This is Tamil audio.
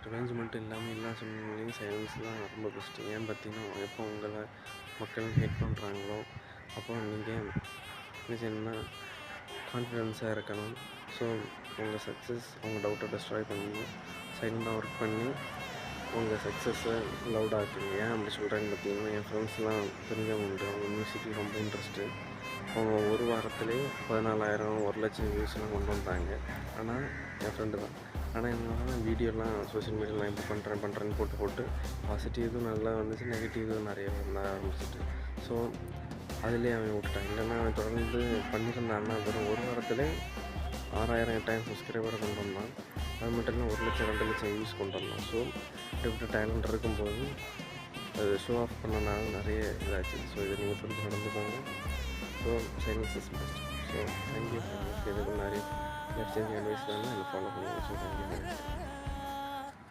ரிவெஞ்ச் மட்டும் இல்லாமல் எல்லா சூழ்நிலையும் சைலன்ஸ் தான் ரொம்ப பெஸ்ட்டு. ஏன் பார்த்தீங்கன்னா, எப்போ உங்களை மக்கள் ஹேட் பண்ணுறாங்களோ அப்போ நீங்கள் என்ன செய்யணும்னா கான்ஃபிடென்ஸாக இருக்கணும். ஸோ உங்கள் சக்ஸஸ் அவங்க டவுட்டை டெஸ்ட்ராய் பண்ணணும். சைலண்டாக ஒர்க் பண்ணி உங்கள் சக்ஸஸை லவுடாக்குங்க. ஏன் அப்படி சொல்கிறேன்னு பார்த்தீங்கன்னா, என் ஃப்ரெண்ட்ஸ்லாம் தெரிஞ்சவங்க உண்டு. அவங்க மியூசிக்கில் ரொம்ப இன்ட்ரெஸ்ட்டு. அவங்க ஒரு வாரத்திலே 14,000 1,00,000 வியூஸ்லாம் கொண்டு வந்தாங்க. ஆனால் என் ஃப்ரெண்டு தான். ஆனால் என்னன்னா வீடியோலாம் சோஷியல் மீடியாவில் நான் இப்படி பண்ணுறேன்னு போட்டு பாசிட்டிவும் நல்லா வந்துச்சு, நெகட்டிவும் நிறைய வர ஆரம்பிச்சிட்டு. ஸோ அதிலே அவன் விட்டுட்டான். இல்லைன்னா அவன் தொடர்ந்து பண்ணியிருந்தான்னா வெறும் ஒரு வாரத்தில் 6,000 8,000 சப்ஸ்கிரைபரை கொண்டு வந்தான். அது மட்டும் இல்லை 1,00,000 2,00,000 வியூஸ் கொண்டு வந்தான். ஸோ இப்படி டேலண்ட் இருக்கும்போது அது ஷோ ஆஃப் பண்ணனால நிறைய இதாச்சு. ஸோ இதை நீங்கள் புரிஞ்சு நடந்துக்கோங்க. So silence is best. So thank you. எதுக்கும் நிறைய லைஃப் சேஞ்சிங் அட்வைஸ் வேணும், என்னை ஃபாலோ பண்ணுங்கள். So thank you.